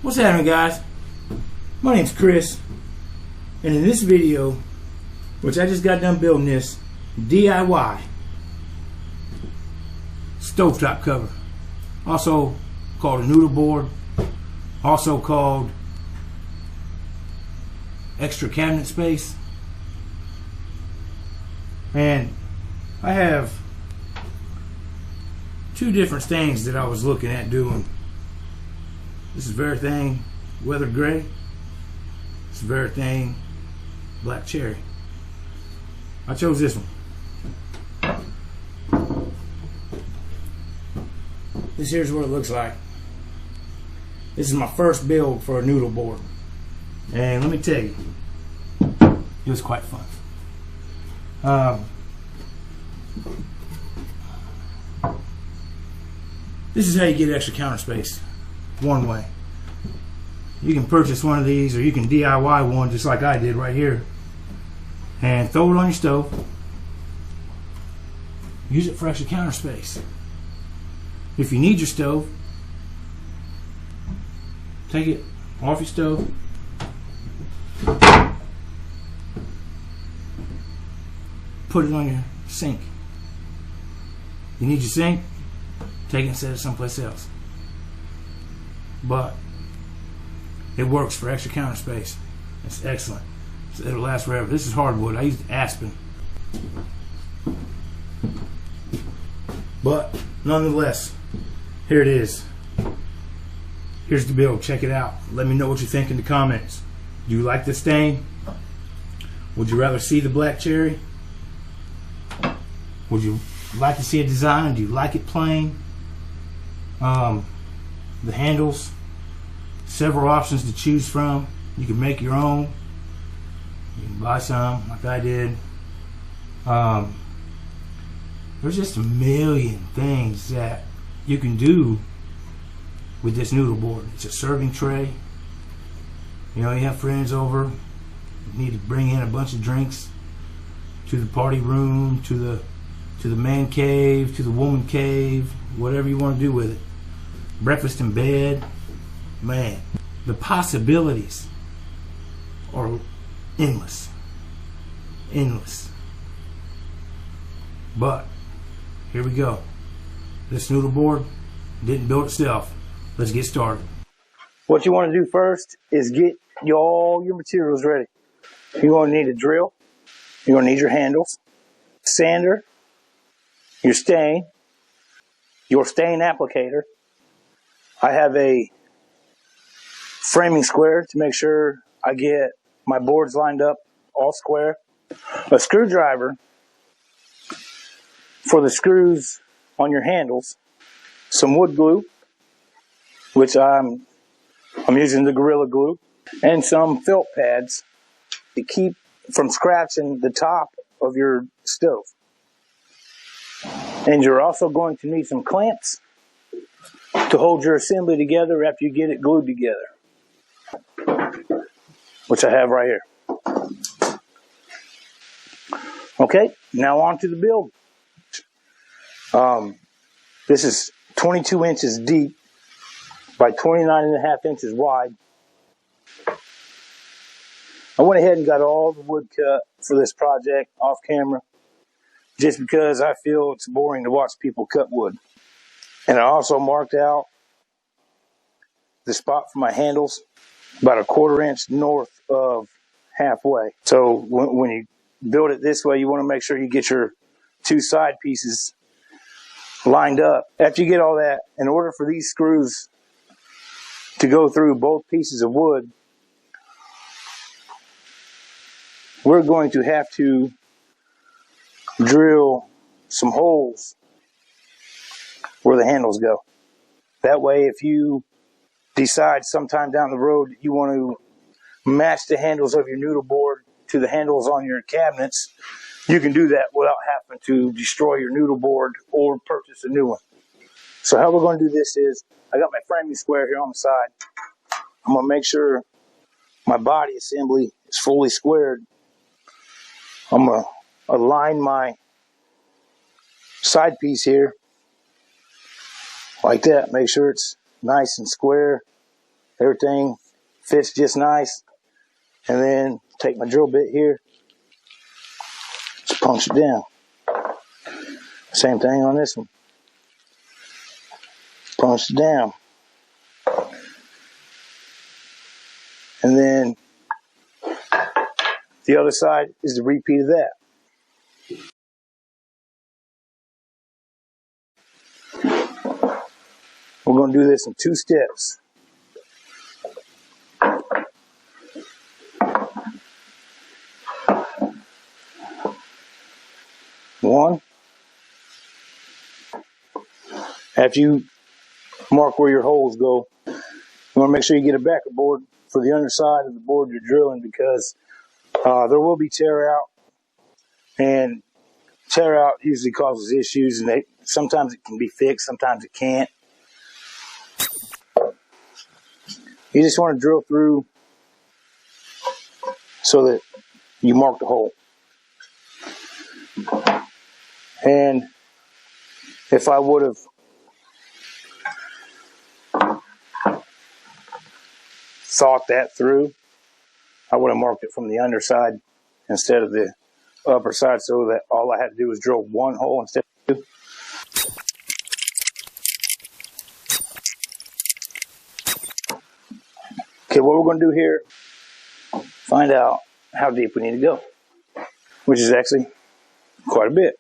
What's happening, guys? My name's Chris, and in this video, which I just got done building this DIY stovetop cover, also called a noodle board, also called extra cabinet space. And I have two different things that I was looking at doing. This is very thing weather gray. This is very thing black cherry. I chose this one. This here's what it looks like. This is my first build for a noodle board, and let me tell you, it was quite fun. This is how you get extra counter space. One way. You can purchase one of these, or you can DIY one just like I did right here, and throw it on your stove. Use it for extra counter space. If you need your stove, take it off your stove, put it on your sink. You need your sink, take it and set it someplace else. But it works for extra counter space. It's excellent. It'll last forever. This is hardwood. I used aspen. But nonetheless, here it is. Here's the build. Check it out. Let me know what you think in the comments. Do you like the stain? Would you rather see the black cherry? Would you like to see a design? Do you like it plain? The handles, several options to choose from. You can make your own. You can buy some like I did. There's just a million things that you can do with this noodle board. It's a serving tray. You know, you have friends over, you need to bring in a bunch of drinks to the party room, to the man cave, to the woman cave, whatever you want to do with it. Breakfast in bed. Man, the possibilities are endless. Endless. But here we go. This noodle board didn't build itself. Let's get started. What you want to do first is get all your materials ready. You're going to need a drill. You're going to need your handles, sander, your stain applicator. I have a framing square to make sure I get my boards lined up all square. A screwdriver for the screws on your handles. Some wood glue, which I'm using the Gorilla Glue, and some felt pads to keep from scratching the top of your stove. And you're also going to need some clamps to hold your assembly together after you get it glued together, which I have right here. Okay, now on to the build. This is 22 inches deep by 29.5 inches wide. I went ahead and got all the wood cut for this project off camera, just because I feel it's boring to watch people cut wood. And I also marked out the spot for my handles about a 1/4 inch north of halfway. So when you build it this way, you want to make sure you get your two side pieces lined up. After you get all that, in order for these screws to go through both pieces of wood, we're going to have to drill some holes where the handles go. That way, if you decide sometime down the road that you want to match the handles of your noodle board to the handles on your cabinets, you can do that without having to destroy your noodle board or purchase a new one. So how we're going to do this is, I got my framing square here on the side. I'm going to make sure my body assembly is fully squared. I'm going to align my side piece here like that. Make sure it's nice and square everything fits just nice. And then take my drill bit here, just punch it down. Same thing on this one. Punch it down. And then the other side is the repeat of that. We're going to do this in 2 steps. One, after you mark where your holes go, you want to make sure you get a backer board for the underside of the board you're drilling, because there will be tear out, and tear out usually causes issues, and sometimes it can be fixed, sometimes it can't. You just want to drill through so that you mark the hole. And if I would have thought that through, I would have marked it from the underside instead of the upper side, so that all I had to do was drill 1 hole instead of 2. Okay, what we're going to do here, find out how deep we need to go, which is actually quite a bit.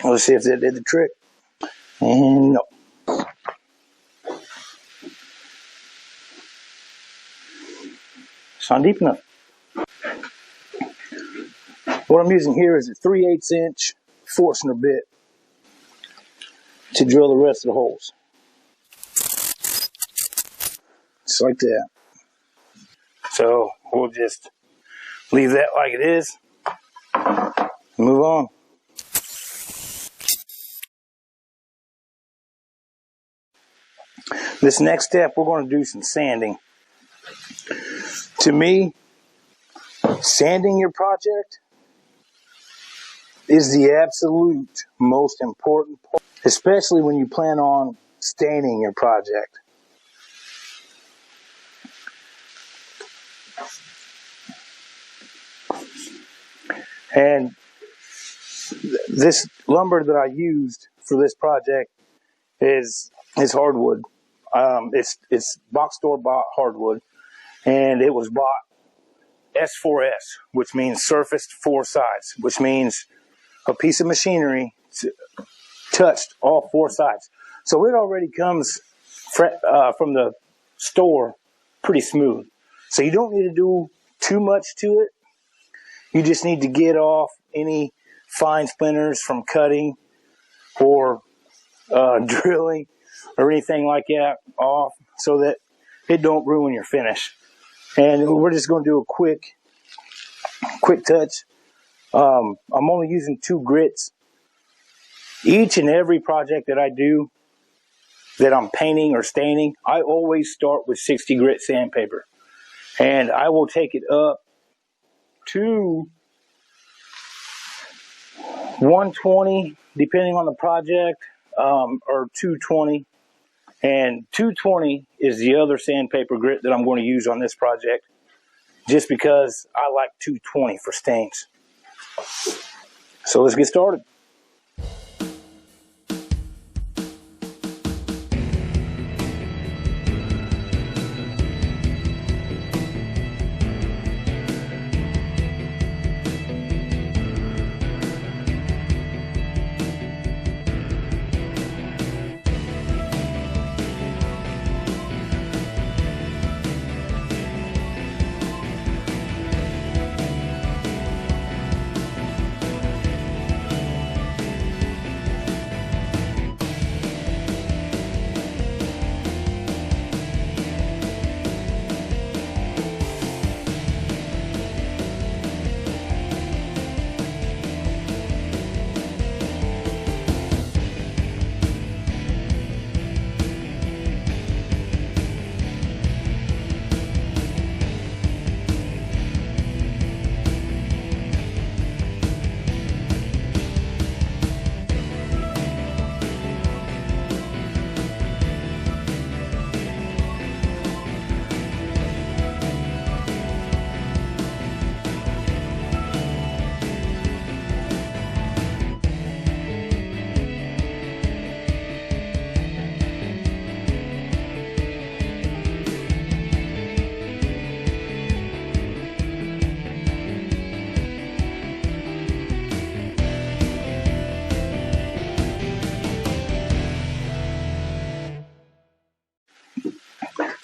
Let's see if that did the trick. And no. It's not deep enough. What I'm using here is a 3/8 inch Forstner bit to drill the rest of the holes. Just like that. So we'll just leave that like it is and move on. This next step, we're going to do some sanding. To me, sanding your project is the absolute most important part, especially when you plan on staining your project. And this lumber that I used for this project is hardwood. It's box store bought hardwood, and it was bought S4S, which means surfaced 4 sides, which means a piece of machinery touched all 4 sides. So it already comes from the store pretty smooth. So you don't need to do too much to it. You just need to get off any fine splinters from cutting or drilling or anything like that off, so that it don't ruin your finish. And we're just going to do a quick touch. I'm only using 2 grits. Each and every project that I do that I'm painting or staining, I always start with 60 grit sandpaper, and I will take it up to 120 depending on the project, or 220. And 220 is the other sandpaper grit that I'm going to use on this project, just because I like 220 for stains. So let's get started.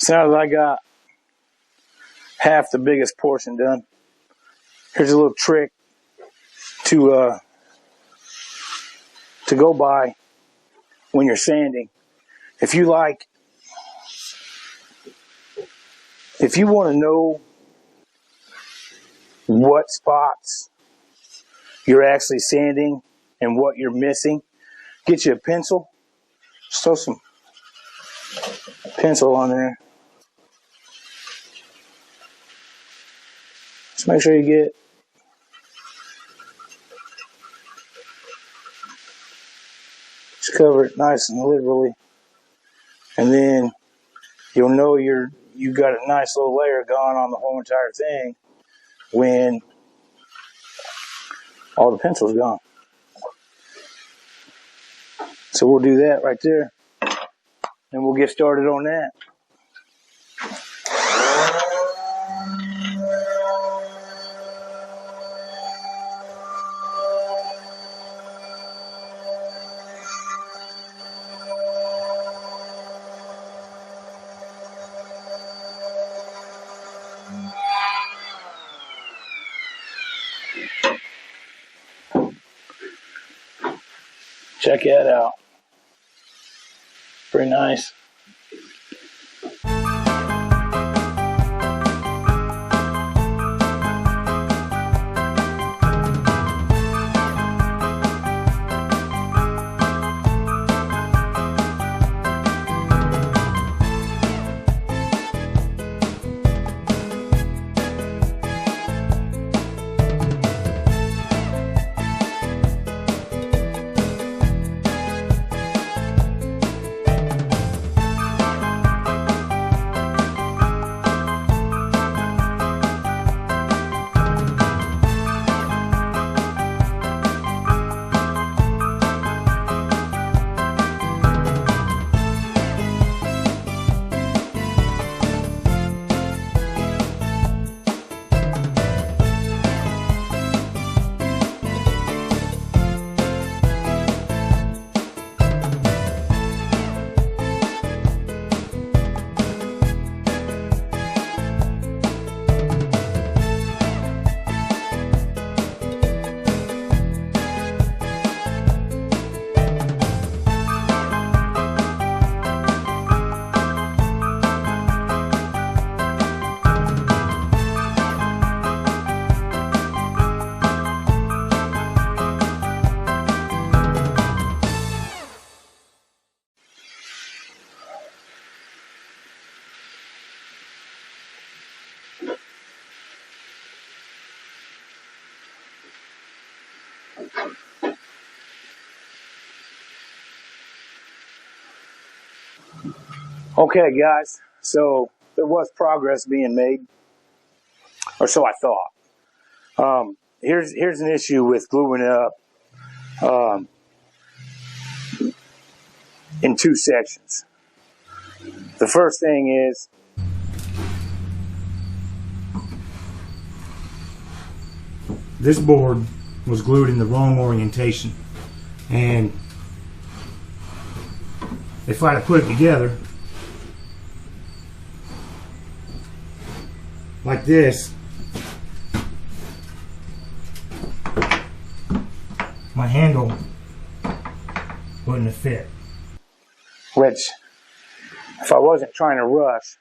So now that I got half the biggest portion done, here's a little trick to go by when you're sanding. If you want to know what spots you're actually sanding and what you're missing, get you a pencil. Just throw some pencil on there. Just make sure you just cover it nice and liberally, and then you'll know you got a nice little layer going on the whole entire thing when all the pencil's gone. So we'll do that right there, and we'll get started on that. Check that out. Pretty nice. Okay, guys, so there was progress being made, or so I thought. Here's an issue with gluing it up in two sections. The first thing is this board was glued in the wrong orientation, and if I had put it together like this, my handle wouldn't have fit. Which, if I wasn't trying to rush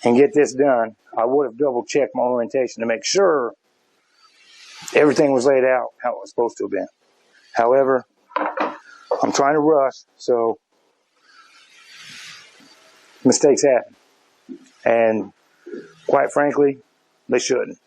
and get this done, I would have double checked my orientation to make sure everything was laid out how it was supposed to have been. However, I'm trying to rush, so mistakes happen. And quite frankly, they shouldn't.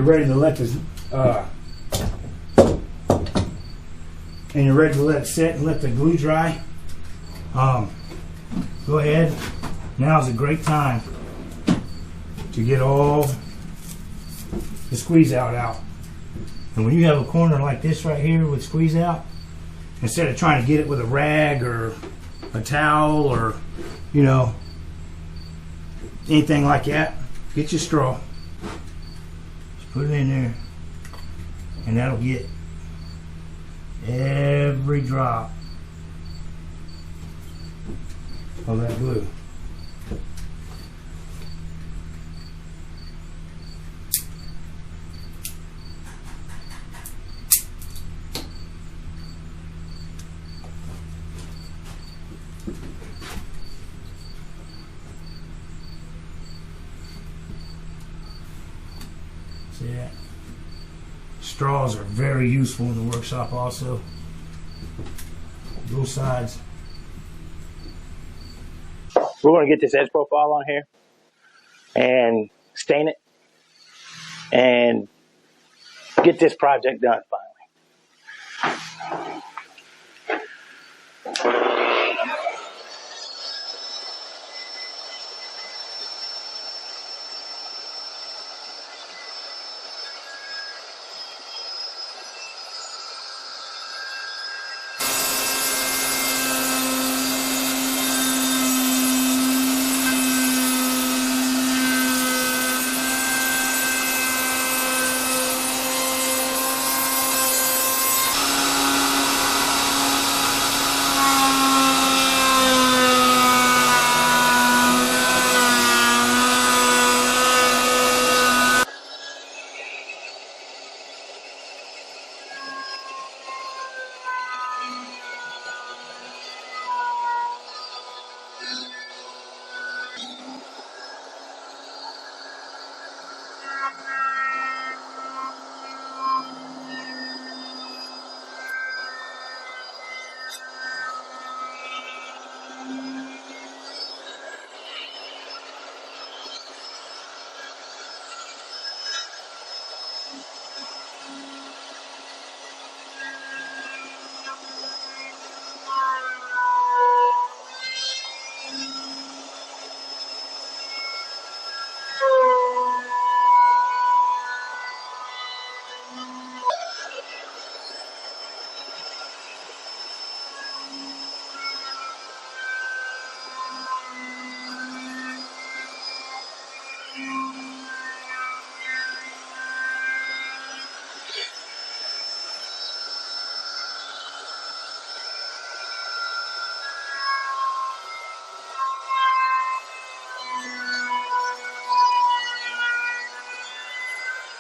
you're ready to let this and you're ready to let it sit and let the glue dry, go ahead. Now's a great time to get all the squeeze out. And when you have a corner like this right here with squeeze out, instead of trying to get it with a rag or a towel or, you know, anything like that, get your straw, just put it in there, and that'll get every drop of that glue. See that? Straws are very useful in the workshop also. Both sides. We're going to get this edge profile on here and stain it and get this project done finally.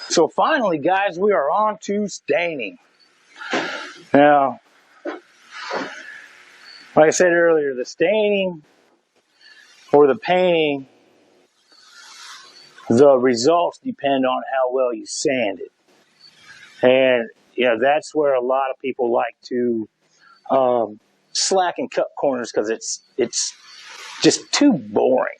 So finally, guys, we are on to staining. Now, like I said earlier, the staining or the painting, the results depend on how well you sand it. And, you know, that's where a lot of people like to slack and cut corners because it's just too boring.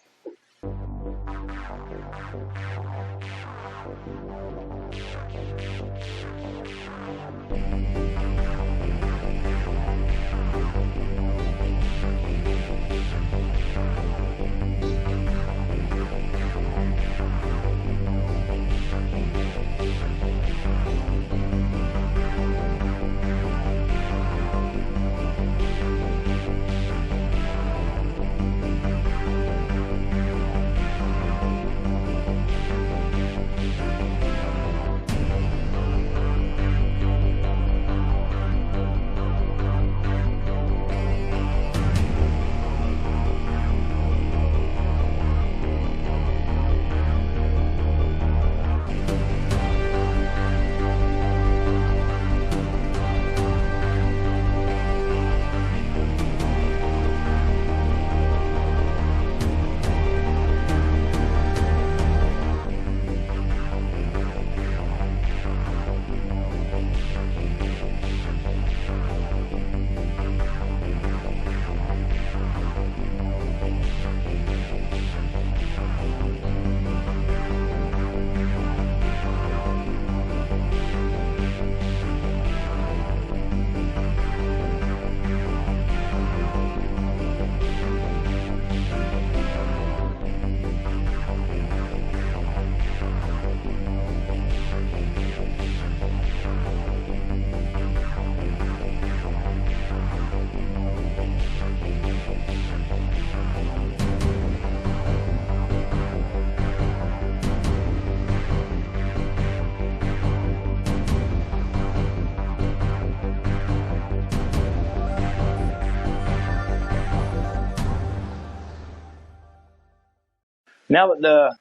Now that the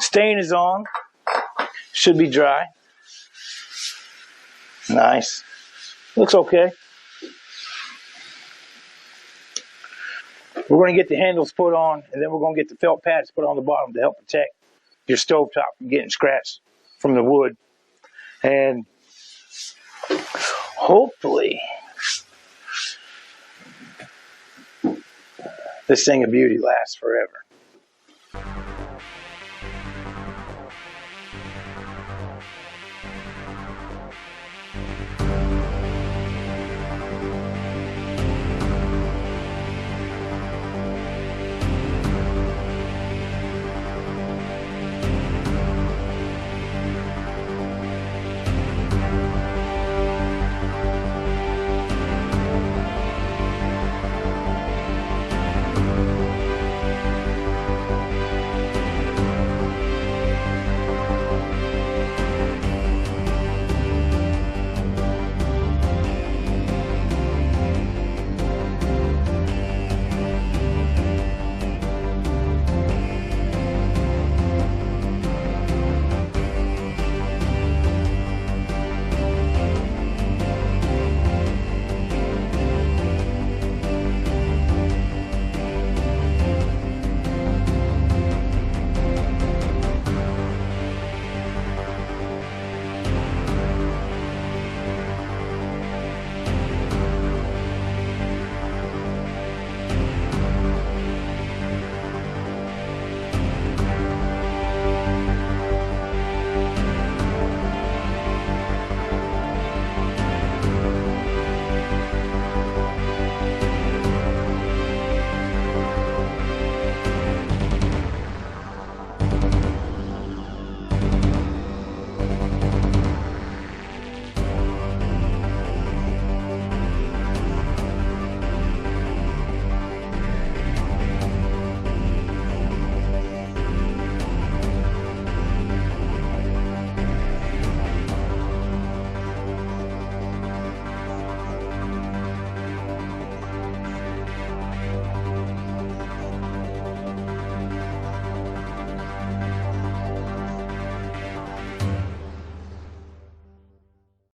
stain is on, should be dry. Nice. Looks okay. We're going to get the handles put on, and then we're going to get the felt pads put on the bottom to help protect your stovetop from getting scratched from the wood. And hopefully, this thing of beauty lasts forever.